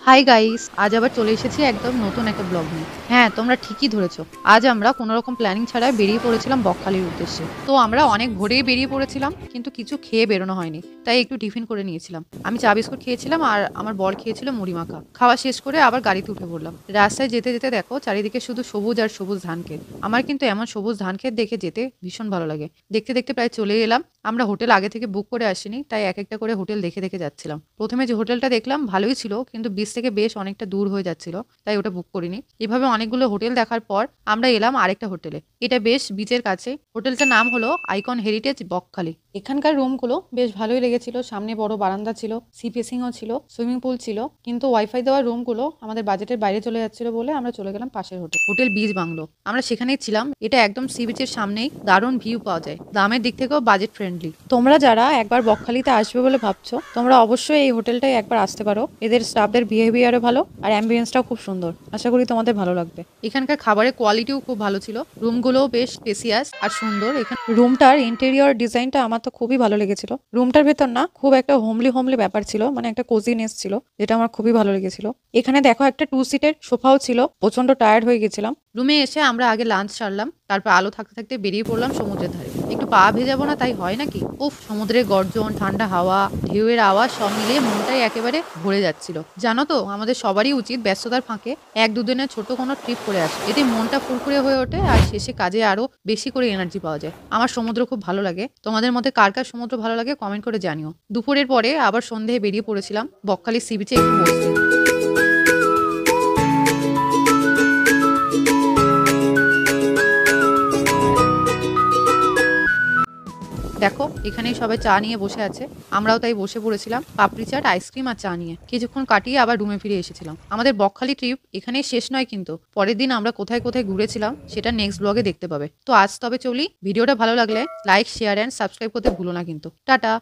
Hi guys, আজ আবার চলে এসেছি একদম নতুন একটা ব্লগ নিয়ে। হ্যাঁ, তোমরা ঠিকই ধরেছো। আজ আমরা কোনো রকম প্ল্যানিং ছাড়াই বেরিয়ে পড়েছিলাম বকখালির উদ্দেশ্যে। তো আমরা অনেক ভোরেই বেরিয়ে পড়েছিলাম, কিন্তু কিছু খেয়ে বেরোনো হয়নি, তাই একটু টিফিন করে নিয়েছিলাম। আমি চা বিস্কুট খেয়েছিলাম আর আমার বর খেয়েছিল মুড়ি মাখা। খাওয়া শেষ করে আবার গাড়িতে উঠে পড়লাম। রাস্তায় যেতে যেতে দেখো চারিদিকে শুধু সবুজ আর সবুজ ধান ক্ষেত। আমার কিন্তু এমন সবুজ ধান ক্ষেত দেখে যেতে ভীষণ ভালো লাগে। দেখতে দেখতে প্রায় চলে এলাম। আমরা হোটেল আগে থেকে বুক করে আসিনি, তাই এক একটা করে হোটেল দেখে দেখে যাচ্ছিলাম। প্রথমে যে হোটেলটা দেখলাম ভালোই ছিল, কিন্তু বিচ থেকে বেশ অনেকটা দূর হয়ে যাচ্ছিল, তাই ওটা বুক করিনি। এভাবে অনেকগুলো হোটেল দেখার পর আমরা এলাম আরেকটা হোটেলে। এটা বেশ বিচের কাছে। হোটেলটার নাম হলো আইকন হেরিটেজ বকখালি। এখানকার রুমগুলো বেশ ভালোই লেগেছিল। সামনে বড় বারান্দা ছিল, সি ফেসিংও ছিল, সুইমিং পুল ছিল, কিন্তু ওয়াইফাই দেওয়া রুমগুলো আমাদের বাজেটের বাইরে চলে যাচ্ছিল বলে আমরা চলে গেলাম পাশের হোটেল, হোটেল বিচ বাংলো। আমরা সেখানেই ছিলাম। এটা একদম সি বিচের সামনেই, দারুণ ভিউ পাওয়া যায়। দামের দিক থেকেও বাজেট ফ্রেন্ডলি। তোমরা যারা একবার বকখালিতে আসবে বলে ভাবছো, তোমরা অবশ্যই এই হোটেলটায় একবার আসতে পারো। এদের স্টাফদের বিহেভিয়ারও ভালো আর অ্যাম্বিয়েন্সটাও খুব সুন্দর। আশা করি তোমাদের ভালো লাগবে। এখানকার খাবারের কোয়ালিটিও খুব ভালো ছিল। রুমগুলোও বেশ স্পেসিয়াস আর সুন্দর। এখানে রুমটার ইন্টেরিয়র ডিজাইনটা আমার তো খুবই ভালো লেগেছিল। রুমটার ভেতর না খুব একটা হোমলি হোমলি ব্যাপার ছিল, মানে একটা কোজিনেস ছিল, যেটা আমার খুবই ভালো লেগেছিল। এখানে দেখো একটা 2 সিটের সোফাও ছিল। প্রচন্ড টায়ার্ড হয়ে গেছিলাম। রুমে এসে আমরা আগে লাঞ্চ সারলাম, তারপর আলো থাকতে থাকতে বেরিয়ে পড়লাম সমুদ্রের ধারে। একটু পা ভেজাবো না তাই হয় নাকি? উফ, সমুদ্রের গর্জন, ঠান্ডা হাওয়া, ঢেউয়ের আওয়াজ সব মিলিয়ে মনটাই একেবারে ভরে যাচ্ছিল। জানো তো, আমাদের সবারই উচিত ব্যস্ততার ফাঁকে 1-2 দিনের ছোট কোনো ট্রিপ করে আসে। এতে মনটা ফুরফুরে হয়ে ওঠে আর শেষে কাজে আরো বেশি করে এনার্জি পাওয়া যায়। আমার সমুদ্র খুব ভালো লাগে। তোমাদের মধ্যে কার কার সমুদ্র ভালো লাগে কমেন্ট করে জানিও। দুপুরের পরে আবার সন্ধ্যায় বেরিয়ে পড়েছিলাম বকখালি সি বিচে একটু বসতে। দেখো এখানেই সবাই চা নিয়ে বসে আছে। আমরাও তাই বসে পড়েছিলাম পাপড়ি চাট, আইসক্রিম আর চা নিয়ে। কিছুক্ষণ কাটিয়ে আবার রুমে ফিরে এসেছিলাম। আমাদের বকখালি ট্রিপ এখানেই শেষ নয়, কিন্তু পরের দিন আমরা কোথায় কোথায় ঘুরেছিলাম সেটা নেক্সট ব্লগে দেখতে পাবে। তো আজ তবে চলি। ভিডিওটা ভালো লাগলে লাইক, শেয়ার অ্যান্ড সাবস্ক্রাইব করতে ভুলো না কিন্তু। টাটা।